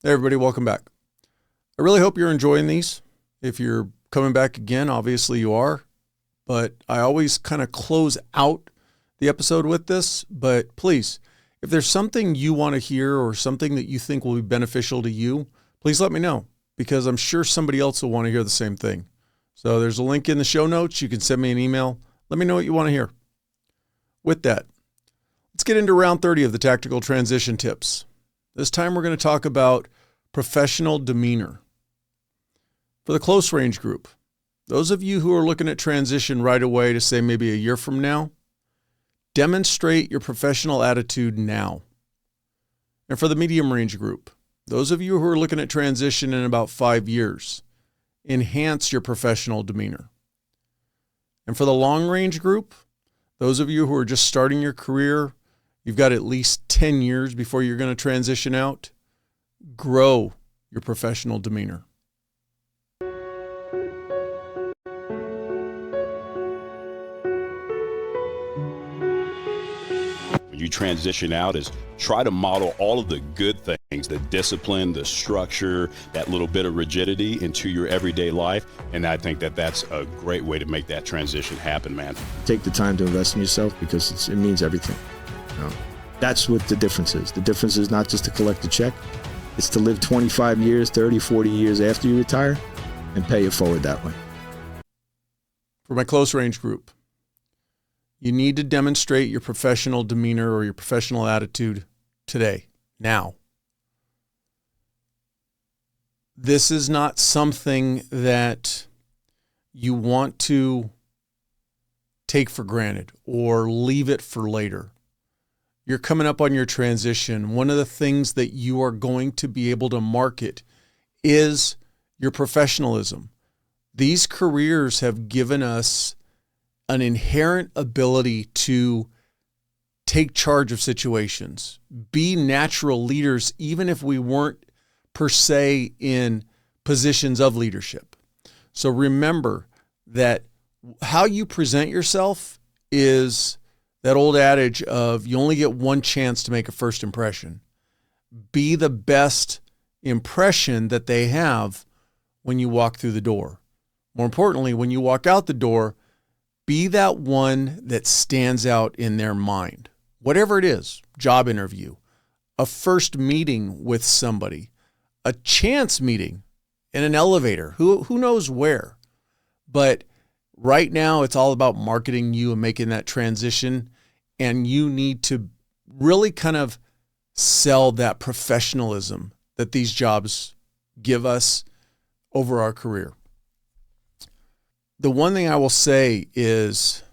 Hey everybody, welcome back. I really hope you're enjoying these. If you're coming back again, obviously you are, but I always kind of close out the episode with this. But please, if there's something you want to hear or something that you think will be beneficial to you, please let me know, because I'm sure somebody else will want to hear the same thing. So there's a link in the show notes. You can send me an email. Let me know what you want to hear. With that, let's get into round 30 of the tactical transition tips. This time we're going to talk about professional demeanor. For the close range group, those of you who are looking at transition right away to say maybe a year from now, demonstrate your professional attitude now. And for the medium range group, those of you who are looking at transition in about 5 years, enhance your professional demeanor. And for the long range group, those of you who are just starting your career, you've got at least 10 years before you're going to transition out, grow your professional demeanor. When you transition out, is try to model all of the good things, the discipline, the structure, that little bit of rigidity into your everyday life. And I think that that's a great way to make that transition happen, man. Take the time to invest in yourself, because it means everything. That's what the difference is. The difference is not just to collect a check. It's to live 25 years, 30, 40 years after you retire and pay it forward that way. For my close range group, you need to demonstrate your professional demeanor or your professional attitude today, now. This is not something that you want to take for granted or leave it for later. You're coming up on your transition. One of the things that you are going to be able to market is your professionalism. These careers have given us an inherent ability to take charge of situations, be natural leaders, even if we weren't per se in positions of leadership. So remember that how you present yourself is that old adage of you only get one chance to make a first impression. Be the best impression that they have when you walk through the door. More importantly, when you walk out the door, be that one that stands out in their mind. Whatever it is, job interview, a first meeting with somebody, a chance meeting in an elevator, who knows where. But right now it's all about marketing you and making that transition. And you need to really kind of sell that professionalism that these jobs give us over our career. The one thing I will say is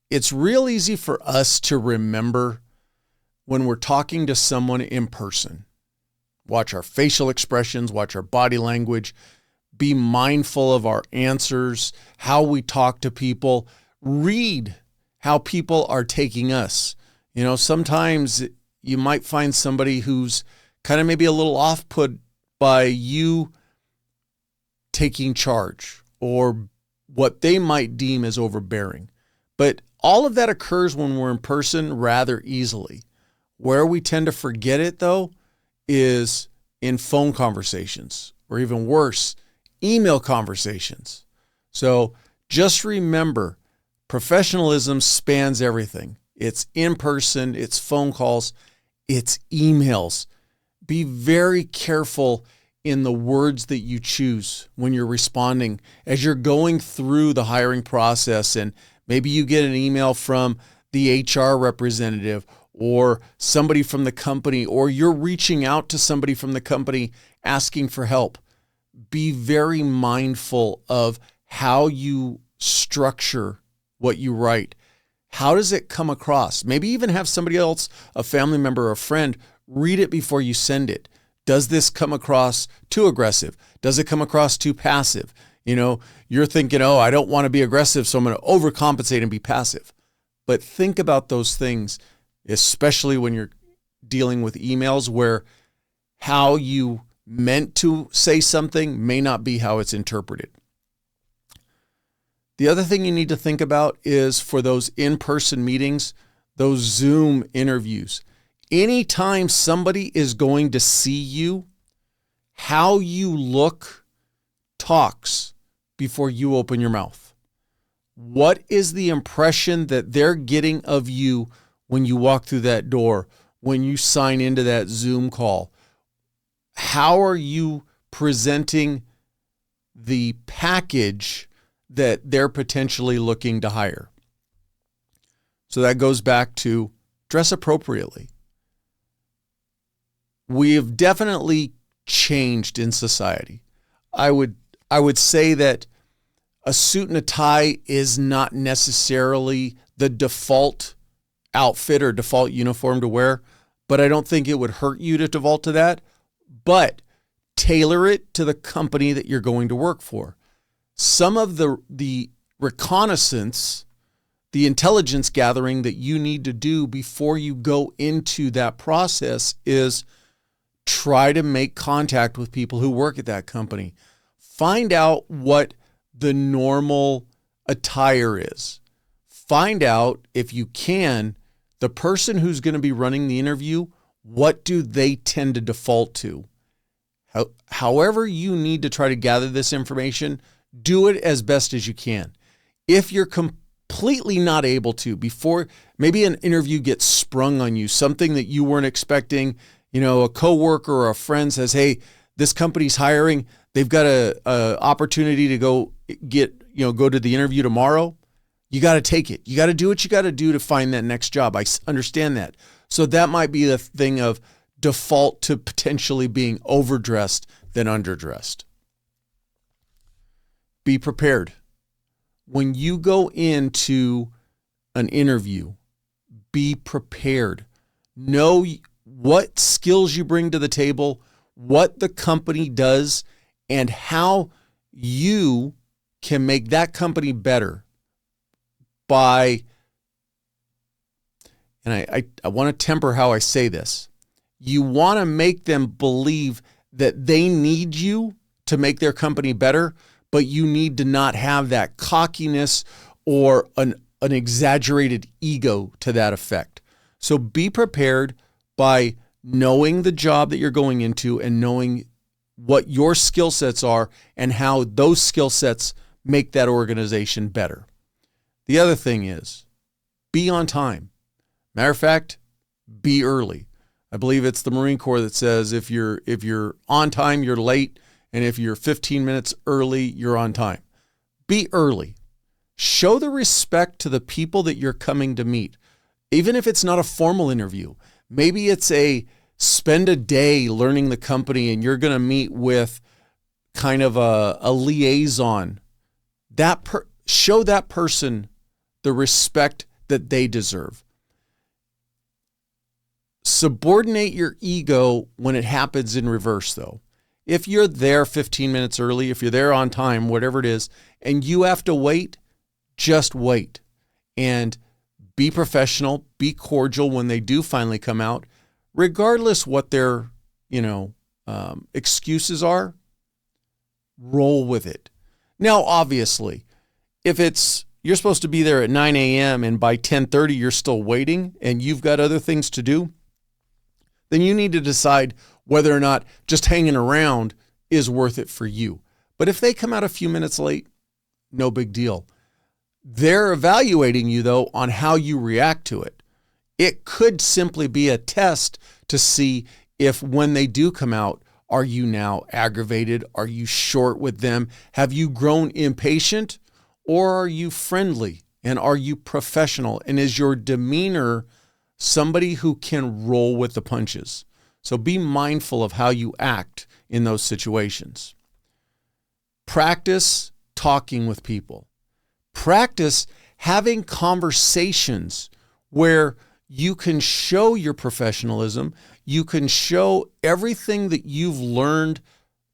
it's real easy for us to remember when we're talking to someone in person. Watch our facial expressions, watch our body language, be mindful of our answers, how we talk to people, read how people are taking us. You know, sometimes you might find somebody who's kind of maybe a little off-put by you taking charge or what they might deem as overbearing. But all of that occurs when we're in person rather easily. Where we tend to forget it, though, is in phone conversations, or even worse, email conversations. So just remember, professionalism spans everything. It's in person, it's phone calls, it's emails. Be very careful in the words that you choose when you're responding as you're going through the hiring process. And maybe you get an email from the HR representative or somebody from the company, or you're reaching out to somebody from the company asking for help. Be very mindful of how you structure what you write. How does it come across? Maybe even have somebody else, a family member or a friend, read it before you send it. Does this come across too aggressive? Does it come across too passive? You know, you're thinking, oh, I don't want to be aggressive, so I'm going to overcompensate and be passive. But think about those things, especially when you're dealing with emails where how you meant to say something may not be how it's interpreted. The other thing you need to think about is for those in-person meetings, those Zoom interviews. Anytime somebody is going to see you, how you look talks before you open your mouth. What is the impression that they're getting of you when you walk through that door, when you sign into that Zoom call? How are you presenting the package that they're potentially looking to hire? So that goes back to dress appropriately. We have definitely changed in society. I would say that a suit and a tie is not necessarily the default outfit or default uniform to wear, but I don't think it would hurt you to default to that. But tailor it to the company that you're going to work for. Some of the reconnaissance, the intelligence gathering that you need to do before you go into that process is try to make contact with people who work at that company. Find out what the normal attire is. Find out, if you can, the person who's going to be running the interview, what do they tend to default to? However you need to try to gather this information, do it as best as you can. If you're completely not able to, before maybe an interview gets sprung on you, something that you weren't expecting, a coworker or a friend says, hey, this company's hiring, they've got a opportunity to go to the interview tomorrow. You got to take it. You got to do what you got to do to find that next job. I understand that. So that might be the thing of default to potentially being overdressed than underdressed. Be prepared. When you go into an interview, be prepared. Know what skills you bring to the table, what the company does, and how you can make that company better by, and I want to temper how I say this. You want to make them believe that they need you to make their company better, but you need to not have that cockiness or an exaggerated ego to that effect. So be prepared by knowing the job that you're going into and knowing what your skill sets are and how those skill sets make that organization better. The other thing is, be on time. Matter of fact, be early. I believe it's the Marine Corps that says if you're on time, you're late, and if you're 15 minutes early, you're on time. Be early. Show the respect to the people that you're coming to meet. Even if it's not a formal interview, maybe it's spend a day learning the company and you're going to meet with kind of a liaison. Show that person the respect that they deserve. Subordinate your ego when it happens in reverse, though. If you're there 15 minutes early, if you're there on time, whatever it is, and you have to wait, just wait. And be professional, be cordial when they do finally come out, regardless what their, excuses are. Roll with it. Now, obviously, if you're supposed to be there at 9 a.m. and by 10:30 you're still waiting and you've got other things to do, then you need to decide whether or not just hanging around is worth it for you. But if they come out a few minutes late, no big deal. They're evaluating you, though, on how you react to it. It could simply be a test to see if when they do come out, are you now aggravated? Are you short with them? Have you grown impatient? Or are you friendly? And are you professional? And is your demeanor somebody who can roll with the punches? So be mindful of how you act in those situations. Practice talking with people. Practice having conversations where you can show your professionalism. You can show everything that you've learned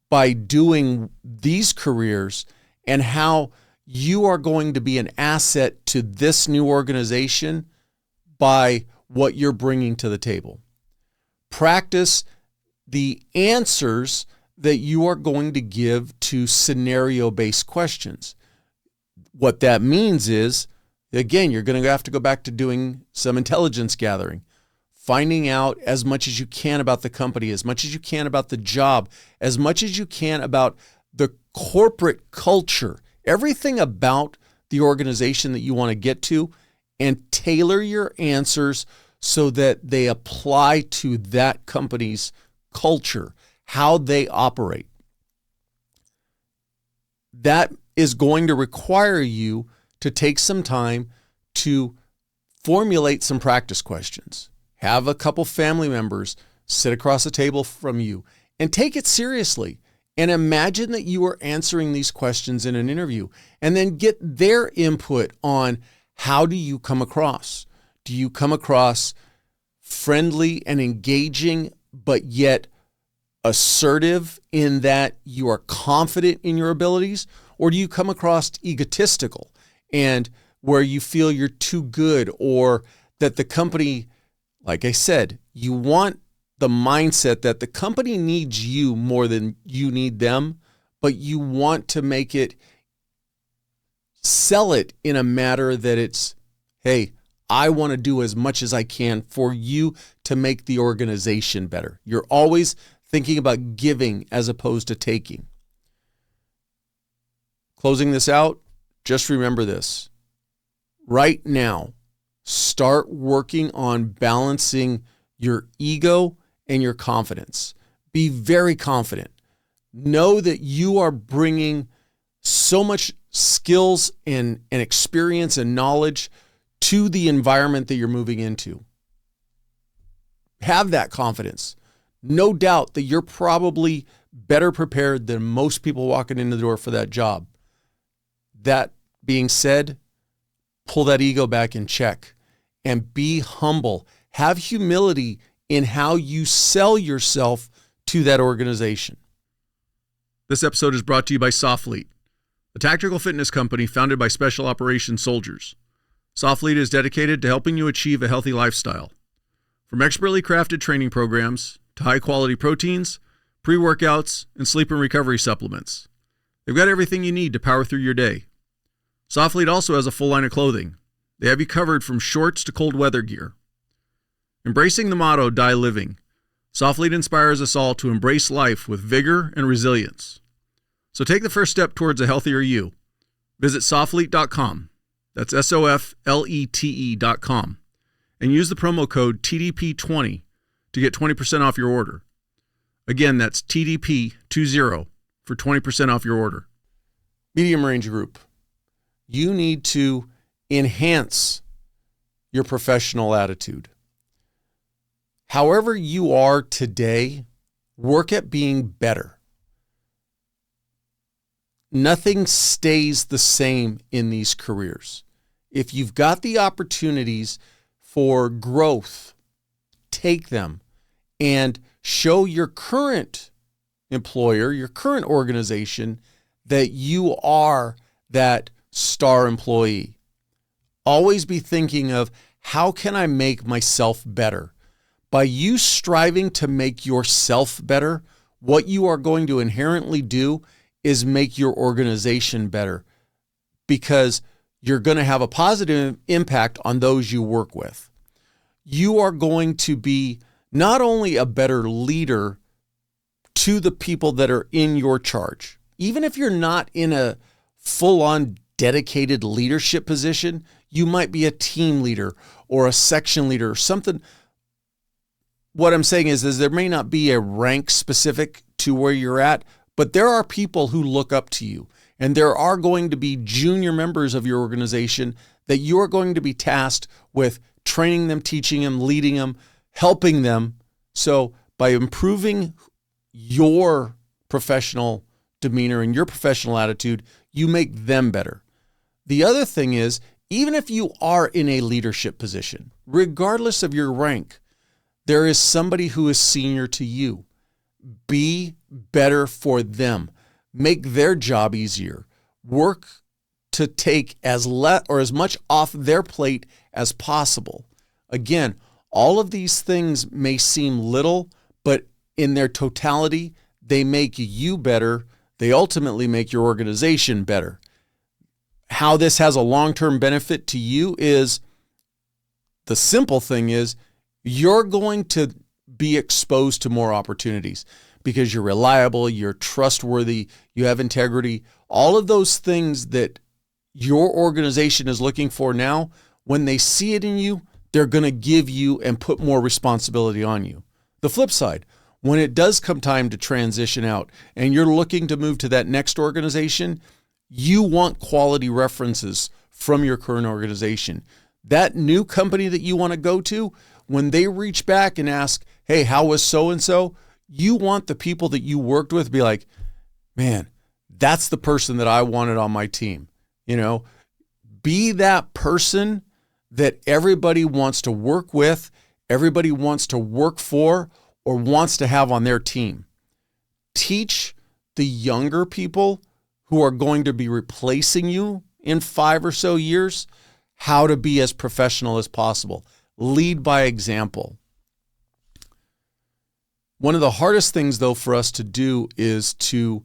by doing these careers and how you are going to be an asset to this new organization by what you're bringing to the table. Practice the answers that you are going to give to scenario-based questions. What that means is, again, you're going to have to go back to doing some intelligence gathering. finding out as much as you can about the company, as much as you can about the job, as much as you can about the corporate culture, everything about the organization that you want to get to, and tailor your answers so that they apply to that company's culture, how they operate. That is going to require you to take some time to formulate some practice questions. Have a couple family members sit across the table from you and take it seriously. And imagine that you are answering these questions in an interview, and then get their input on how do you come across? Do you come across friendly and engaging, but yet assertive in that you are confident in your abilities? Or do you come across egotistical and where you feel you're too good, or that the company, like I said, you want the mindset that the company needs you more than you need them, but you want to sell it in a matter that it's, hey, I want to do as much as I can for you to make the organization better. You're always thinking about giving as opposed to taking. Closing this out, just remember this. Right now, start working on balancing your ego and your confidence. Be very confident. Know that you are bringing so much skills and experience and knowledge to the environment that you're moving into. Have that confidence. No doubt that you're probably better prepared than most people walking in the door for that job. That being said, pull that ego back in check and be humble. Have humility in how you sell yourself to that organization. This episode is brought to you by Soflete, a tactical fitness company founded by special operations soldiers. Soflete is dedicated to helping you achieve a healthy lifestyle. From expertly crafted training programs to high-quality proteins, pre-workouts, and sleep and recovery supplements, they've got everything you need to power through your day. Soflete also has a full line of clothing. They have you covered from shorts to cold weather gear. Embracing the motto, Die Living, Soflete inspires us all to embrace life with vigor and resilience. So take the first step towards a healthier you. Visit soflete.com. That's SOFLETE.com. And use the promo code TDP20 to get 20% off your order. Again, that's TDP20 for 20% off your order. Medium Range Group. You need to enhance your professional attitude. However you are today, work at being better. Nothing stays the same in these careers. If you've got the opportunities for growth, take them and show your current employer, your current organization, that you are that star employee. Always be thinking of, how can I make myself better? By you striving to make yourself better, what you are going to inherently do is make your organization better, because you're going to have a positive impact on those you work with. You are going to be not only a better leader to the people that are in your charge, even if you're not in a full-on dedicated leadership position, you might be a team leader or a section leader or something. What I'm saying is there may not be a rank specific to where you're at, but there are people who look up to you, and there are going to be junior members of your organization that you are going to be tasked with training them, teaching them, leading them, helping them. So by improving your professional demeanor and your professional attitude, you make them better. The other thing is, even if you are in a leadership position, regardless of your rank, there is somebody who is senior to you. Be better for them. Make their job easier. Work to take as much off their plate as possible. Again, all of these things may seem little, but in their totality, they make you better. They ultimately make your organization better. How this has a long-term benefit to you is, the simple thing is, you're going to be exposed to more opportunities because you're reliable, you're trustworthy, you have integrity. All of those things that your organization is looking for now, when they see it in you, they're going to give you and put more responsibility on you. The flip side, when it does come time to transition out and you're looking to move to that next organization, you want quality references from your current organization. That new company that you want to go to, when they reach back and ask, hey, how was so-and-so? You want the people that you worked with to be like, man, that's the person that I wanted on my team. Be that person that everybody wants to work with, everybody wants to work for, or wants to have on their team. Teach the younger people who are going to be replacing you in 5 or so years how to be as professional as possible. Lead by example. One of the hardest things, though, for us to do is to,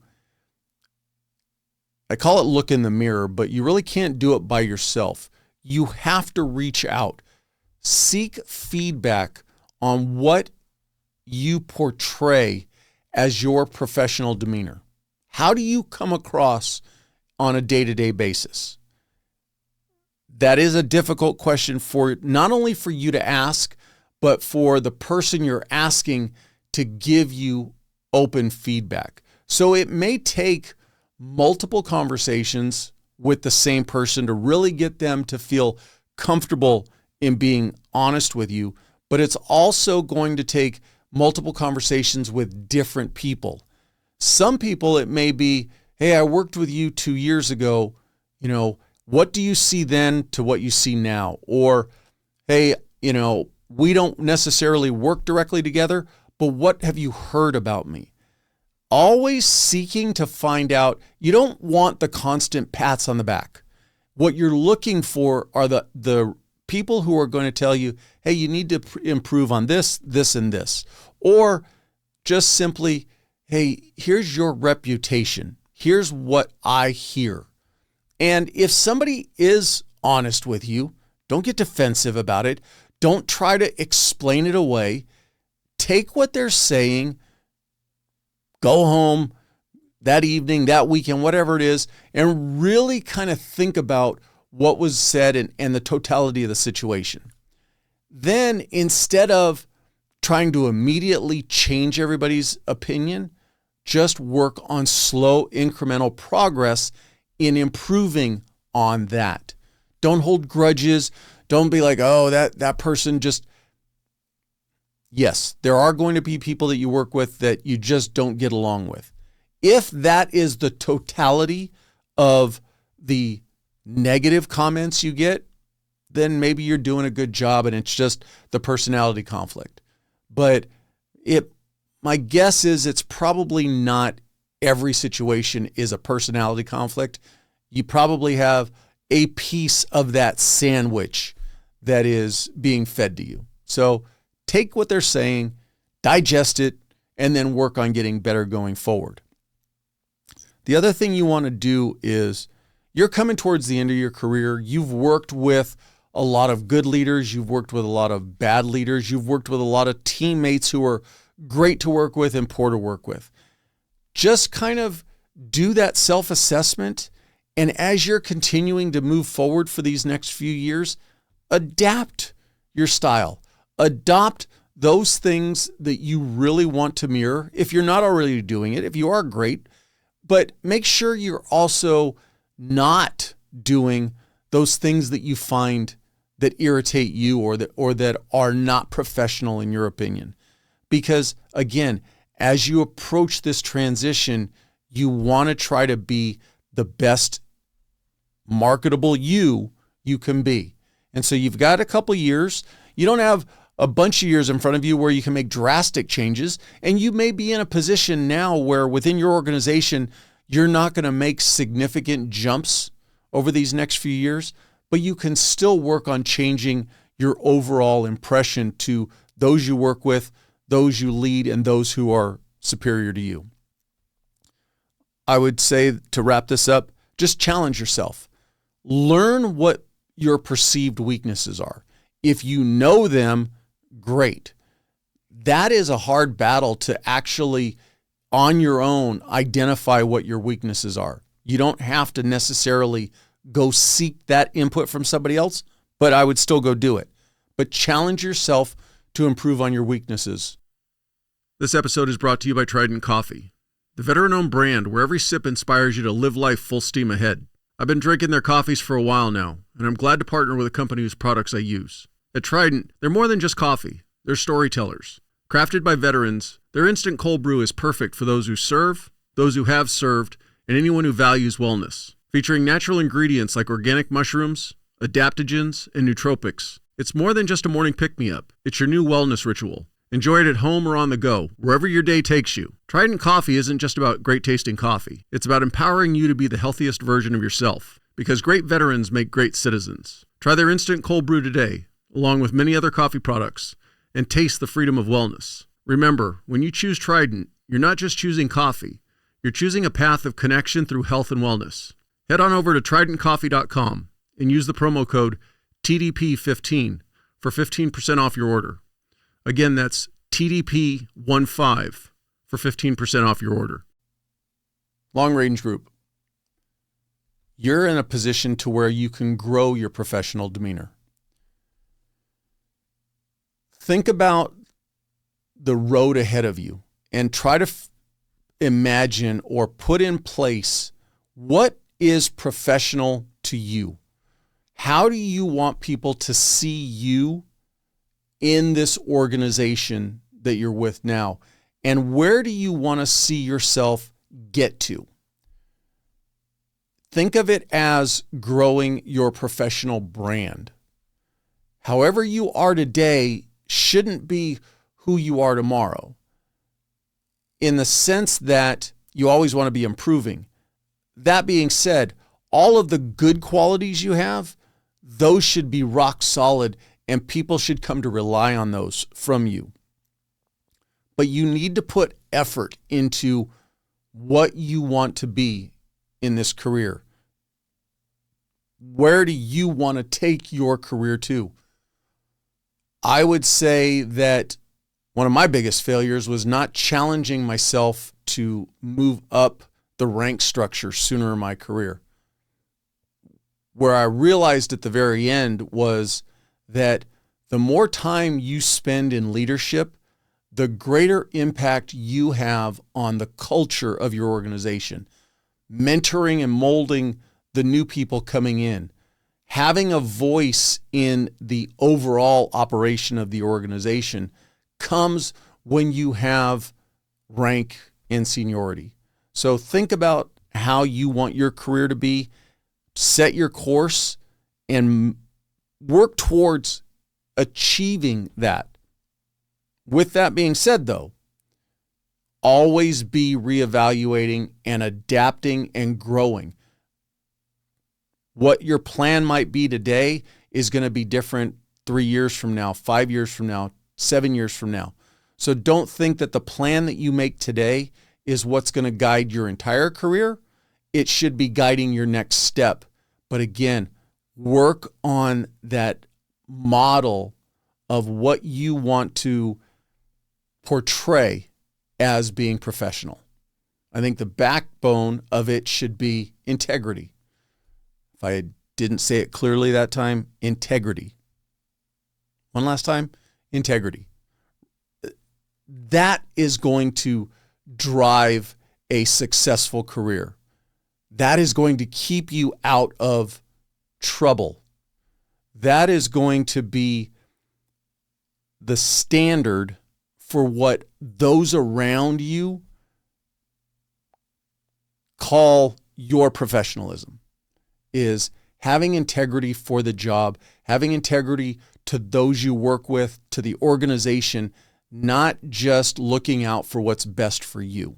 I call it look in the mirror, but you really can't do it by yourself. You have to reach out. Seek feedback on what you portray as your professional demeanor. How do you come across on a day-to-day basis? That is a difficult question for not only for you to ask, but for the person you're asking to give you open feedback. So it may take multiple conversations with the same person to really get them to feel comfortable in being honest with you, but it's also going to take multiple conversations with different people. Some people, it may be, hey, I worked with you 2 years ago, what do you see then to what you see now? Or, hey, we don't necessarily work directly together, but what have you heard about me? Always seeking to find out. You don't want the constant pats on the back. What you're looking for are the people who are going to tell you, hey, you need to improve on this, this, and this. Or just simply, hey, here's your reputation. Here's what I hear. And if somebody is honest with you, don't get defensive about it. Don't try to explain it away. Take what they're saying, go home that evening, that weekend, whatever it is, and really kind of think about what was said and the totality of the situation. Then instead of trying to immediately change everybody's opinion, just work on slow incremental progress in improving on that. Don't hold grudges. Don't be like, oh, that person just... Yes, there are going to be people that you work with that you just don't get along with. If that is the totality of the negative comments you get, then maybe you're doing a good job and it's just the personality conflict. But my guess is it's probably not every situation is a personality conflict. You probably have a piece of that sandwich that is being fed to you. So take what they're saying, digest it, and then work on getting better going forward. The other thing you want to do is you're coming towards the end of your career. You've worked with a lot of good leaders. You've worked with a lot of bad leaders. You've worked with a lot of teammates who are great to work with and poor to work with. Just kind of do that self-assessment. And as you're continuing to move forward for these next few years, adapt your style. Adopt those things that you really want to mirror. If you're not already doing it, if you are, great, but make sure you're also not doing those things that you find that irritate you or that are not professional in your opinion. Because again, as you approach this transition, you want to try to be the best marketable you can be. And so you've got a couple years. You don't have a bunch of years in front of you where you can make drastic changes. And you may be in a position now where within your organization, you're not going to make significant jumps over these next few years, but you can still work on changing your overall impression to those you work with, those you lead, and those who are superior to you. I would say, to wrap this up, just challenge yourself. Learn what your perceived weaknesses are. If you know them, great. That is a hard battle to actually, on your own, identify what your weaknesses are. You don't have to necessarily go seek that input from somebody else, but I would still go do it. But challenge yourself to improve on your weaknesses. This episode is brought to you by Trident Coffee, the veteran-owned brand where every sip inspires you to live life full steam ahead. I've been drinking their coffees for a while now, and I'm glad to partner with a company whose products I use. At Trident, they're more than just coffee. They're storytellers. Crafted by veterans, their instant cold brew is perfect for those who serve, those who have served, and anyone who values wellness. Featuring natural ingredients like organic mushrooms, adaptogens, and nootropics, it's more than just a morning pick-me-up. It's your new wellness ritual. Enjoy it at home or on the go, wherever your day takes you. Trident Coffee isn't just about great-tasting coffee. It's about empowering you to be the healthiest version of yourself, because great veterans make great citizens. Try their instant cold brew today, along with many other coffee products, and taste the freedom of wellness. Remember, when you choose Trident, you're not just choosing coffee. You're choosing a path of connection through health and wellness. Head on over to tridentcoffee.com and use the promo code TDP15 for 15% off your order. Again, that's TDP15 for 15% off your order. Long Range Group. You're in a position to where you can grow your professional demeanor. Think about the road ahead of you and try to imagine or put in place what is professional to you. How do you want people to see you in this organization that you're with now? And where do you want to see yourself get to? Think of it as growing your professional brand. However you are today shouldn't be who you are tomorrow, in the sense that you always want to be improving. That being said, all of the good qualities you have, those should be rock solid, and people should come to rely on those from you. But you need to put effort into what you want to be in this career. Where do you want to take your career to? I would say that one of my biggest failures was not challenging myself to move up the rank structure sooner in my career. Where I realized at the very end was that the more time you spend in leadership, the greater impact you have on the culture of your organization. Mentoring and molding the new people coming in. Having a voice in the overall operation of the organization comes when you have rank and seniority. So think about how you want your career to be, set your course, and work towards achieving that. With that being said, though, always be reevaluating and adapting and growing. What your plan might be today is going to be different 3 years from now, 5 years from now, 7 years from now. So don't think that the plan that you make today is what's going to guide your entire career. It should be guiding your next step. But again, work on that model of what you want to portray as being professional. I think the backbone of it should be integrity. If I didn't say it clearly that time, integrity. One last time, integrity. That is going to drive a successful career. That is going to keep you out of trouble. That is going to be the standard for what those around you call your professionalism, is having integrity for the job, having integrity to those you work with, to the organization, not just looking out for what's best for you.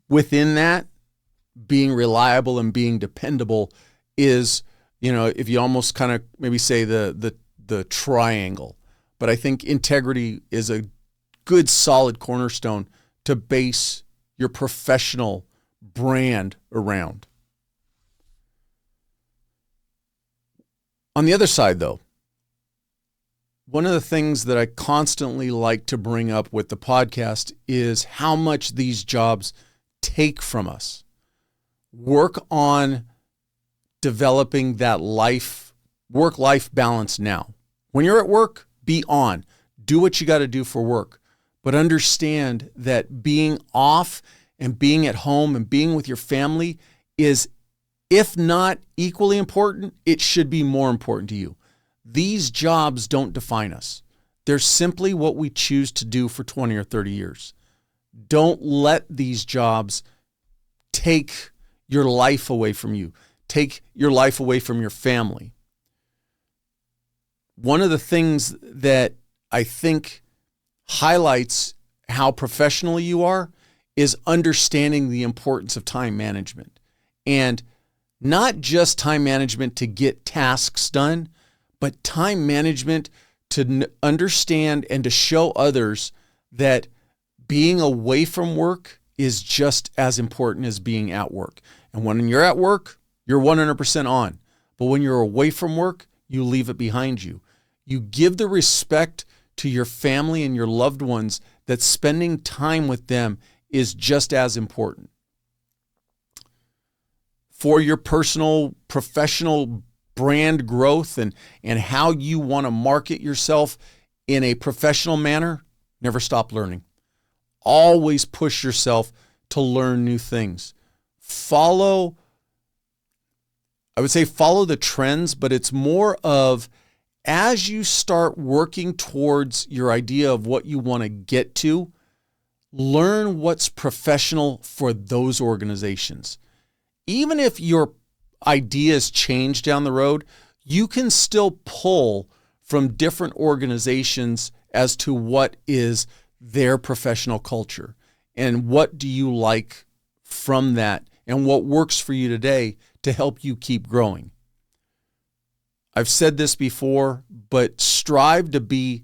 Within that, being reliable and being dependable is, if you almost kind of maybe say the triangle. But I think integrity is a good solid cornerstone to base your professional brand around. On the other side, though, one of the things that I constantly like to bring up with the podcast is how much these jobs take from us. Work on developing that work-life balance now. When you're at work, be on. Do what you got to do for work. But understand that being off and being at home and being with your family is, if not equally important, it should be more important to you. These jobs don't define us. They're simply what we choose to do for 20 or 30 years. Don't let these jobs take your life away from you. Take your life away from your family. One of the things that I think highlights how professional you are is understanding the importance of time management. And not just time management to get tasks done, but time management to understand and to show others that being away from work is just as important as being at work. And when you're at work, you're 100% on. But when you're away from work, you leave it behind you. You give the respect to your family and your loved ones that spending time with them is just as important. For your personal, professional brand growth and how you want to market yourself in a professional manner, never stop learning. Always push yourself to learn new things. Follow the trends, but it's more of, as you start working towards your idea of what you want to get to, learn what's professional for those organizations. Even if your ideas change down the road, you can still pull from different organizations as to what is their professional culture and what do you like from that and what works for you today to help you keep growing. I've said this before, but strive to be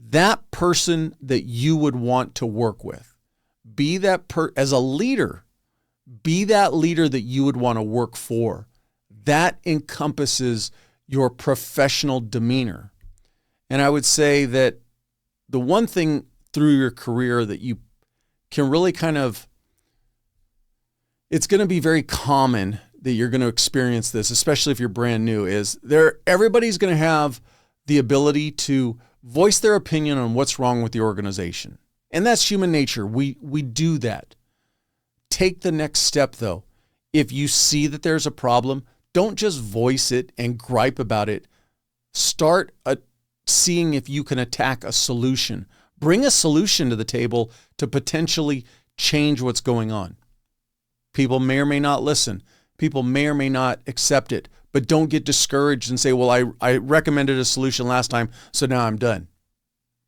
that person that you would want to work with. Be that as a leader, be that leader that you would want to work for. That encompasses your professional demeanor. And I would say that the one thing through your career that you can really it's going to be very common that you're going to experience this, especially if you're brand new, is everybody's going to have the ability to voice their opinion on what's wrong with the organization. And that's human nature. We do that. Take the next step, though. If you see that there's a problem, don't just voice it and gripe about it. Start seeing if you can attack a solution. Bring a solution to the table to potentially change what's going on. People may or may not listen. People may or may not accept it, but don't get discouraged and say, well, I recommended a solution last time, so now I'm done.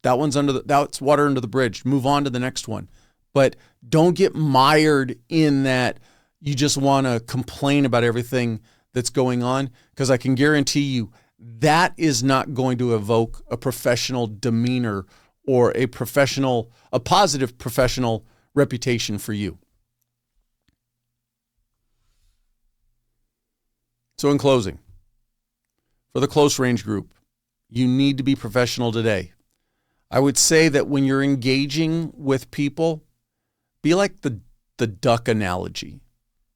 That's water under the bridge. Move on to the next one. But don't get mired in that you just want to complain about everything that's going on, because I can guarantee you that is not going to evoke a professional demeanor or a positive professional reputation for you. So in closing, for the close range group, you need to be professional today. I would say that when you're engaging with people, be like the duck analogy.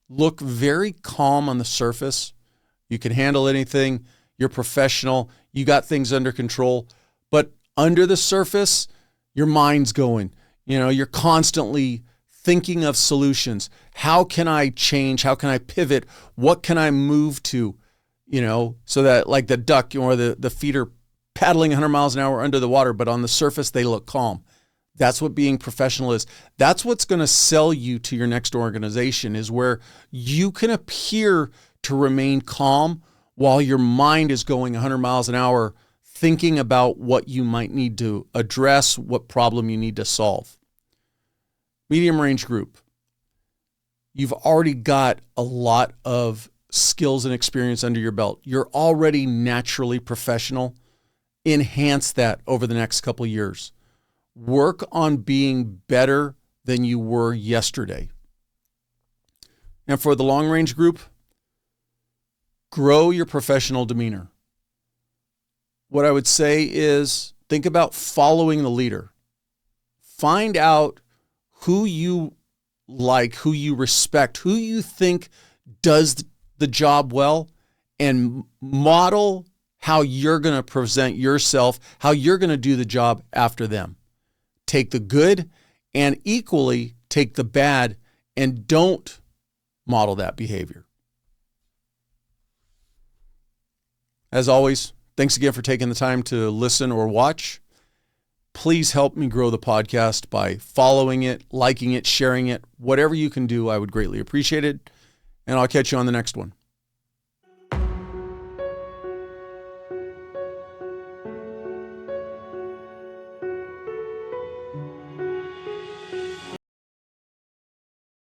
Look very calm on the surface. You can handle anything. You're professional. You got things under control. But under the surface, your mind's going. You're constantly thinking of solutions. How can I change? How can I pivot? What can I move to? So that like the duck or the feet are paddling 100 miles an hour under the water, but on the surface, they look calm. That's what being professional is. That's what's going to sell you to your next organization, is where you can appear to remain calm while your mind is going 100 miles an hour, thinking about what you might need to address, what problem you need to solve. Medium range group. You've already got a lot of skills and experience under your belt. You're already naturally professional. Enhance that over the next couple of years. Work on being better than you were yesterday. And for the long range group, grow your professional demeanor. what I would say is think about following the leader. Find out who you like, who you respect, who you think does the job well, and model how you're going to present yourself, how you're going to do the job after them. Take the good and equally take the bad, and don't model that behavior. As always, thanks again for taking the time to listen or watch. Please help me grow the podcast by following it, liking it, sharing it. Whatever you can do, I would greatly appreciate it. And I'll catch you on the next one.